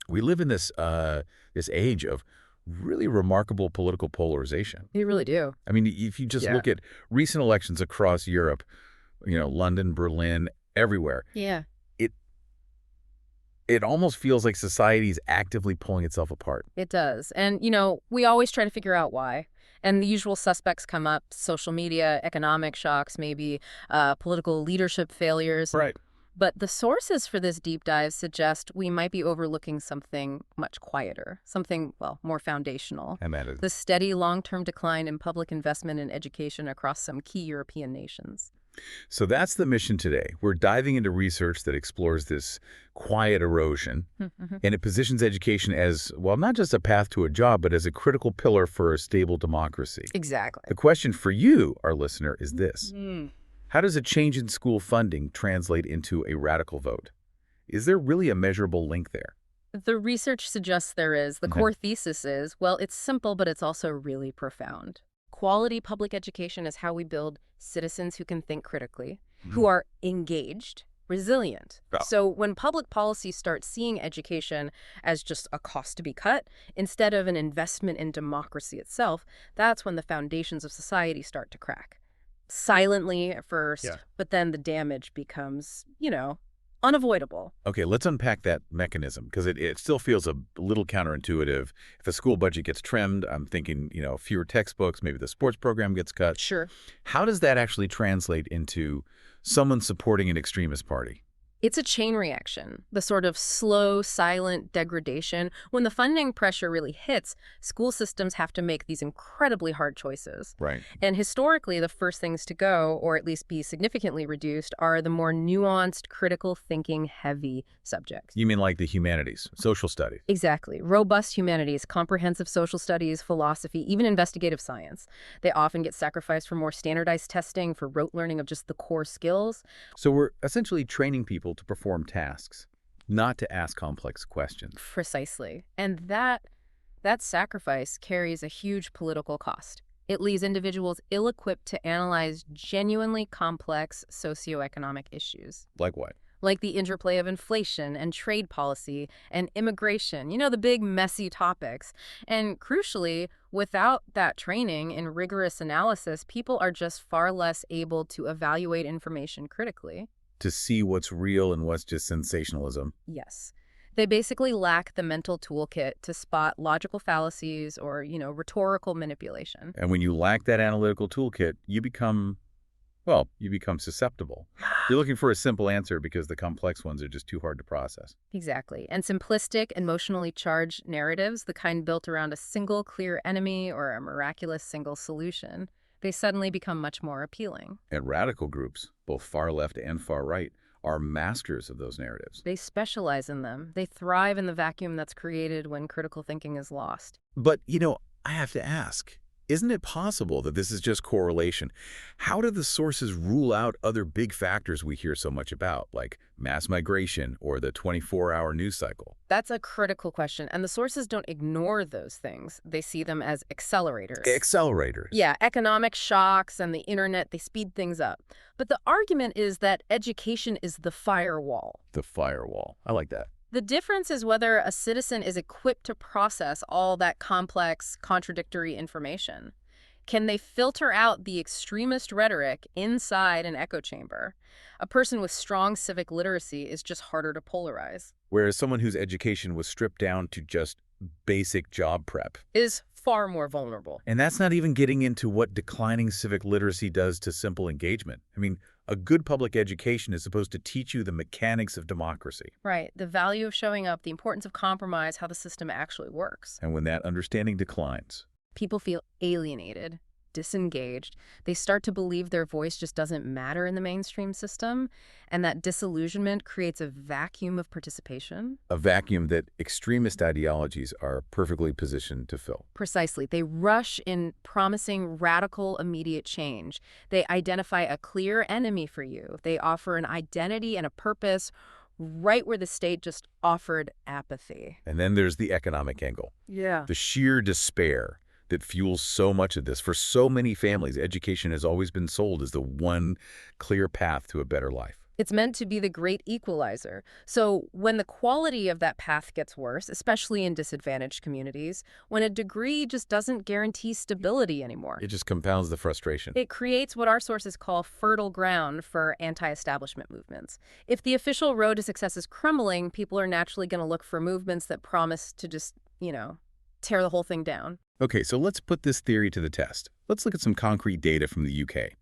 We live in this age of really remarkable political polarization. They really do. I mean, if you just Yeah. look at recent elections across Europe, London, Berlin, everywhere, Yeah. it it almost feels like society's actively pulling itself apart. It does. And, we always try to figure out why. And the usual suspects come up: social media, economic shocks, maybe political leadership failures. Right. But the sources for this deep dive suggest we might be overlooking something much quieter, something, well, more foundational. And that is. The steady long-term decline in public investment in education across some key European nations. So that's the mission today. We're diving into research that explores this quiet erosion, and it positions education as, well, not just a path to a job, but as a critical pillar for a stable democracy. Exactly. The question for you, our listener, is this. How does a change in school funding translate into a radical vote? Is there really a measurable link there? The research suggests there is. The Okay. core thesis is, well, it's simple, but it's also really profound. Quality public education is how we build citizens who can think critically, who are engaged, resilient. Yeah. So when public policy starts seeing education as just a cost to be cut, instead of an investment in democracy itself, that's when the foundations of society start to crack. Silently at first, Yeah. but then the damage becomes, unavoidable. Okay, let's unpack that mechanism, because it still feels a little counterintuitive. If a school budget gets trimmed, I'm thinking, fewer textbooks, maybe the sports program gets cut. Sure. How does that actually translate into someone supporting an extremist party? It's a chain reaction, the sort of slow, silent degradation. When the funding pressure really hits, school systems have to make these incredibly hard choices. Right. And historically, the first things to go, or at least be significantly reduced, are the more nuanced, critical thinking heavy subjects. You mean like the humanities, social studies? Exactly. Robust humanities, comprehensive social studies, philosophy, even investigative science. They often get sacrificed for more standardized testing, for rote learning of just the core skills. So we're essentially training people to perform tasks, not to ask complex questions. Precisely. And that sacrifice carries a huge political cost. It leaves individuals ill-equipped to analyze genuinely complex socioeconomic issues, Like what? like the interplay of inflation and trade policy and immigration, the big, messy topics. And crucially, without that training in rigorous analysis, people are just far less able to evaluate information critically. To see what's real and what's just sensationalism. Yes. They basically lack the mental toolkit to spot logical fallacies or, rhetorical manipulation. And when you lack that analytical toolkit, you become susceptible. You're looking for a simple answer because the complex ones are just too hard to process. Exactly. And simplistic, emotionally charged narratives, the kind built around a single clear enemy or a miraculous single solution, they suddenly become much more appealing. And radical groups, both far left and far right, are masters of those narratives. They specialize in them. They thrive in the vacuum that's created when critical thinking is lost. But, I have to ask, isn't it possible that this is just correlation? How do the sources rule out other big factors we hear so much about, like mass migration or the 24-hour news cycle? That's a critical question, and the sources don't ignore those things. They see them as accelerators. Accelerators. Yeah, economic shocks and the internet, they speed things up. But the argument is that education is the firewall. The firewall. I like that. The difference is whether a citizen is equipped to process all that complex, contradictory information. Can they filter out the extremist rhetoric inside an echo chamber? A person with strong civic literacy is just harder to polarize. Whereas someone whose education was stripped down to just basic job prep. Is far more vulnerable. And that's not even getting into what declining civic literacy does to simple engagement. I mean, a good public education is supposed to teach you the mechanics of democracy. Right. The value of showing up, the importance of compromise, how the system actually works. And when that understanding declines, People feel alienated, disengaged. They start to believe their voice just doesn't matter in the mainstream system, and that disillusionment creates a vacuum of participation. a vacuum that extremist ideologies are perfectly positioned to fill. Precisely. They rush in promising radical, immediate change. They identify a clear enemy for you. They offer an identity and a purpose right where the state just offered apathy. And then there's the economic angle. Yeah. The sheer despair that fuels so much of this. For so many families, education has always been sold as the one clear path to a better life. It's meant to be the great equalizer. So when the quality of that path gets worse, especially in disadvantaged communities, when a degree just doesn't guarantee stability anymore, It just compounds the frustration. it creates what our sources call fertile ground for anti-establishment movements. If the official road to success is crumbling, people are naturally going to look for movements that promise to just, tear the whole thing down. Okay, so let's put this theory to the test. Let's look at some concrete data from the UK.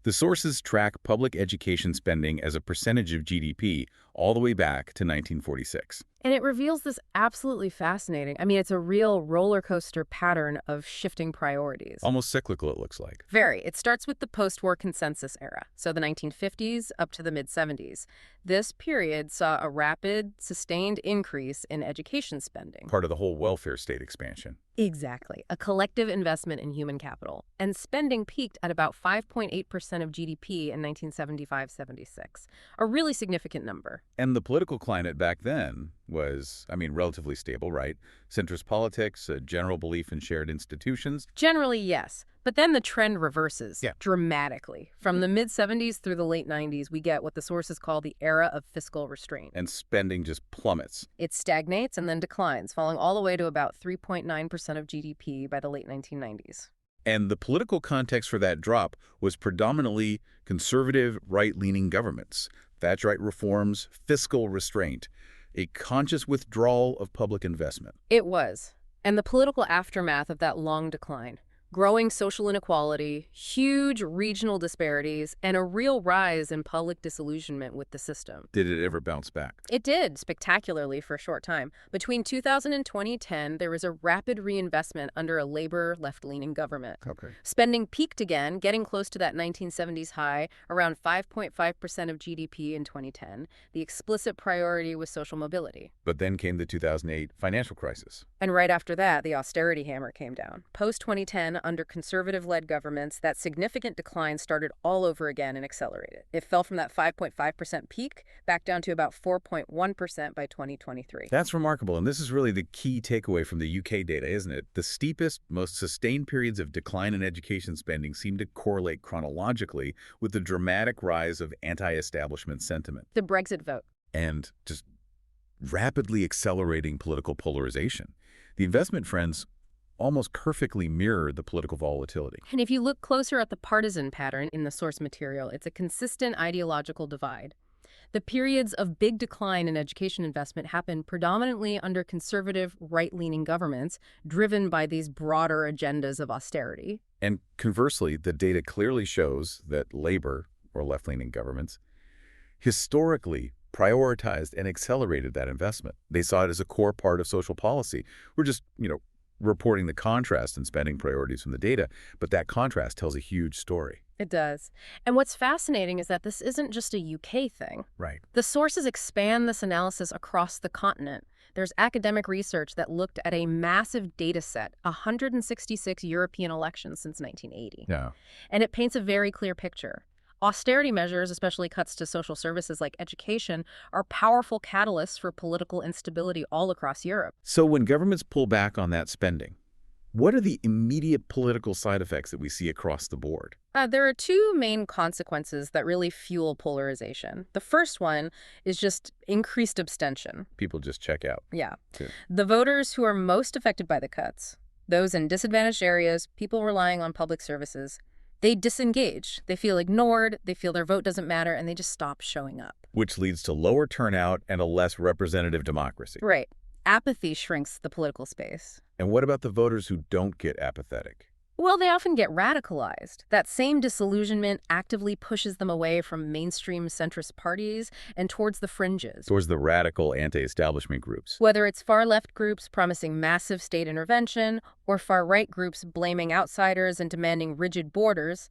The sources track public education spending as a percentage of GDP all the way back to 1946. And it reveals this absolutely fascinating. I mean, it's a real roller coaster pattern of shifting priorities. Almost cyclical, it looks like. Very. It starts with the post-war consensus era, so the 1950s up to the mid-70s. This period saw a rapid, sustained increase in education spending. Part of the whole welfare state expansion. Exactly. A collective investment in human capital. And spending peaked at about 5.8% of GDP in 1975-76. A really significant number. And the political climate back then was, relatively stable, right? Centrist politics, a general belief in shared institutions. Generally, yes. But then the trend reverses dramatically. From the mid-70s through the late 90s, we get what the sources call the era of fiscal restraint. And spending just plummets. It stagnates and then declines, falling all the way to about 3.9% of GDP by the late 1990s. And the political context for that drop was predominantly conservative, right-leaning governments. Thatcherite reforms, fiscal restraint, a conscious withdrawal of public investment. It was. And the political aftermath of that long decline. Growing social inequality, huge regional disparities, and a real rise in public disillusionment with the system. Did it ever bounce back? It did, spectacularly for a short time. Between 2000 and 2010, there was a rapid reinvestment under a Labor left-leaning government. Okay. Spending peaked again, getting close to that 1970s high, around 5.5% of GDP in 2010. The explicit priority was social mobility. But then came the 2008 financial crisis. And right after that, the austerity hammer came down. Post-2010, under conservative-led governments, that significant decline started all over again and accelerated. It fell from that 5.5% peak back down to about 4.1% by 2023. That's remarkable, and this is really the key takeaway from the UK data, isn't it? The steepest, most sustained periods of decline in education spending seem to correlate chronologically with the dramatic rise of anti-establishment sentiment. The Brexit vote. And just rapidly accelerating political polarization. The investment trends almost perfectly mirror the political volatility. And if you look closer at the partisan pattern in the source material, it's a consistent ideological divide. The periods of big decline in education investment happen predominantly under conservative, right-leaning governments driven by these broader agendas of austerity. And conversely, the data clearly shows that Labor, or left-leaning governments, historically prioritized and accelerated that investment. They saw it as a core part of social policy. We're just, reporting the contrast in spending priorities from the data, but that contrast tells a huge story. It does. And what's fascinating is that this isn't just a UK thing. Right. The sources expand this analysis across the continent. There's academic research that looked at a massive data set, 166 European elections since 1980. Yeah. And it paints a very clear picture. Austerity measures, especially cuts to social services like education, are powerful catalysts for political instability all across Europe. So when governments pull back on that spending, what are the immediate political side effects that we see across the board? There are two main consequences that really fuel polarization. The first one is just increased abstention. People just check out. Yeah. Too. The voters who are most affected by the cuts, those in disadvantaged areas, people relying on public services, they disengage. They feel ignored, they feel their vote doesn't matter, and they just stop showing up. Which leads to lower turnout and a less representative democracy. Right. Apathy shrinks the political space. And what about the voters who don't get apathetic? Well, they often get radicalized. That same disillusionment actively pushes them away from mainstream centrist parties and towards the fringes. Towards the radical anti-establishment groups. Whether it's far-left groups promising massive state intervention or far-right groups blaming outsiders and demanding rigid borders,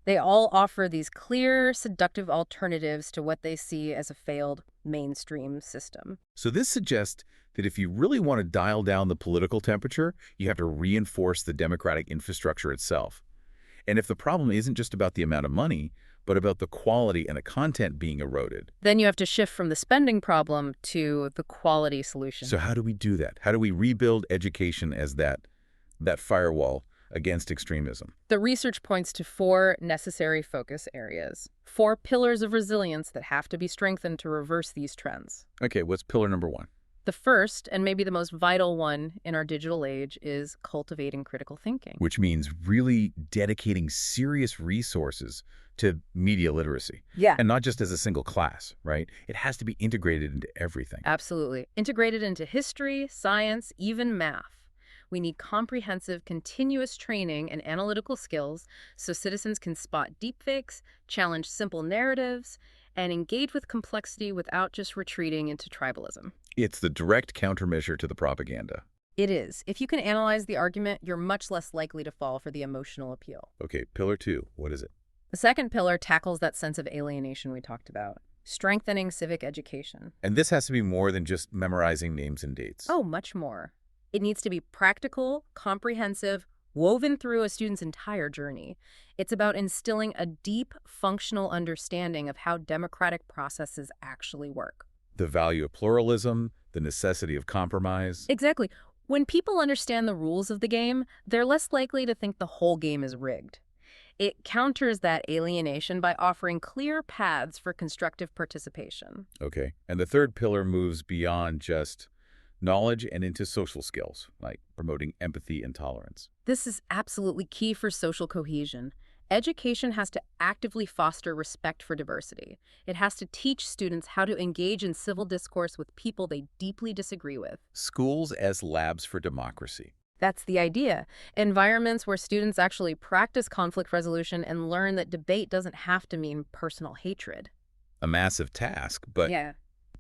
they all offer these clear, seductive alternatives to what they see as a failed mainstream system. So this suggests that if you really want to dial down the political temperature, you have to reinforce the democratic infrastructure itself. And if the problem isn't just about the amount of money, but about the quality and the content being eroded. Then you have to shift from the spending problem to the quality solution. So how do we do that? How do we rebuild education as that firewall against extremism? The research points to 4 necessary focus areas, 4 pillars of resilience that have to be strengthened to reverse these trends. Okay, what's pillar number 1? The first, and maybe the most vital one in our digital age, is cultivating critical thinking. Which means really dedicating serious resources to media literacy. Yeah. And not just as a single class, right? It has to be integrated into everything. Absolutely. Integrated into history, science, even math. We need comprehensive, continuous training and analytical skills so citizens can spot deepfakes, challenge simple narratives, and engage with complexity without just retreating into tribalism. It's the direct countermeasure to the propaganda. It is. If you can analyze the argument, you're much less likely to fall for the emotional appeal. Okay, pillar 2, what is it? The second pillar tackles that sense of alienation we talked about, strengthening civic education. And this has to be more than just memorizing names and dates. Oh, much more. It needs to be practical, comprehensive, woven through a student's entire journey. It's about instilling a deep, functional understanding of how democratic processes actually work. The value of pluralism, the necessity of compromise. Exactly. When people understand the rules of the game, they're less likely to think the whole game is rigged. It counters that alienation by offering clear paths for constructive participation. Okay, and the third pillar moves beyond just knowledge and into social skills, like promoting empathy and tolerance. This is absolutely key for social cohesion. Education has to actively foster respect for diversity. It has to teach students how to engage in civil discourse with people they deeply disagree with. Schools as labs for democracy. That's the idea. Environments where students actually practice conflict resolution and learn that debate doesn't have to mean personal hatred. A massive task, but Yeah,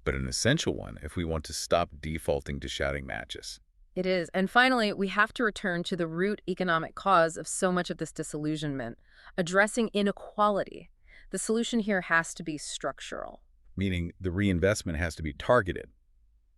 an essential one if we want to stop defaulting to shouting matches. it is. And finally, we have to return to the root economic cause of so much of this disillusionment, addressing inequality. The solution here has to be structural. Meaning the reinvestment has to be targeted,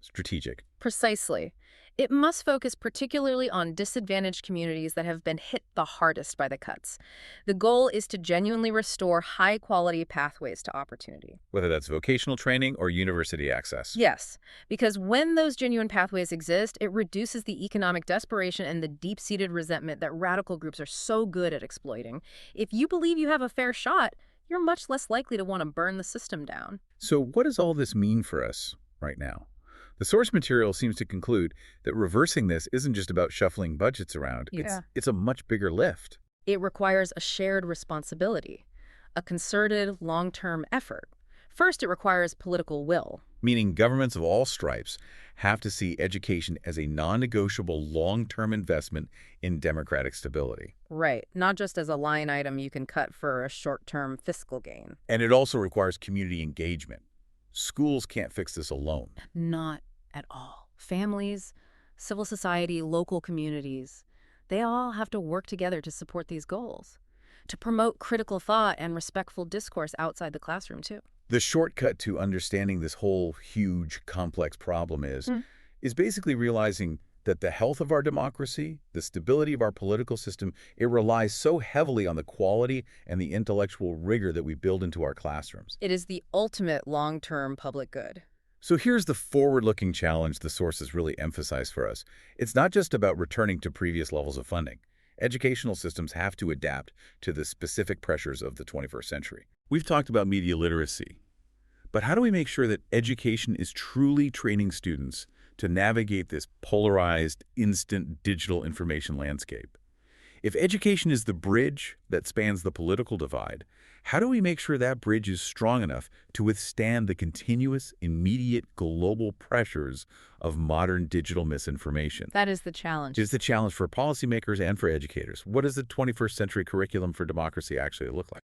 strategic. Precisely. It must focus particularly on disadvantaged communities that have been hit the hardest by the cuts. The goal is to genuinely restore high-quality pathways to opportunity. Whether that's vocational training or university access. Yes, because when those genuine pathways exist, it reduces the economic desperation and the deep-seated resentment that radical groups are so good at exploiting. If you believe you have a fair shot, you're much less likely to want to burn the system down. So what does all this mean for us right now? The source material seems to conclude that reversing this isn't just about shuffling budgets around. Yeah. It's a much bigger lift. It requires a shared responsibility, a concerted, long-term effort. First, it requires political will. Meaning governments of all stripes have to see education as a non-negotiable long-term investment in democratic stability. Right, not just as a line item you can cut for a short-term fiscal gain. And it also requires community engagement. Schools can't fix this alone. Not at all. Families, civil society, local communities, they all have to work together to support these goals, to promote critical thought and respectful discourse outside the classroom, too. The shortcut to understanding this whole huge, complex problem is basically realizing that the health of our democracy, the stability of our political system, it relies so heavily on the quality and the intellectual rigor that we build into our classrooms. It is the ultimate long-term public good. So here's the forward-looking challenge the sources really emphasize for us. It's not just about returning to previous levels of funding. Educational systems have to adapt to the specific pressures of the 21st century. We've talked about media literacy, but how do we make sure that education is truly training students to navigate this polarized, instant digital information landscape? If education is the bridge that spans the political divide, how do we make sure that bridge is strong enough to withstand the continuous, immediate global pressures of modern digital misinformation? That is the challenge. It's the challenge for policymakers and for educators. What does the 21st century curriculum for democracy actually look like?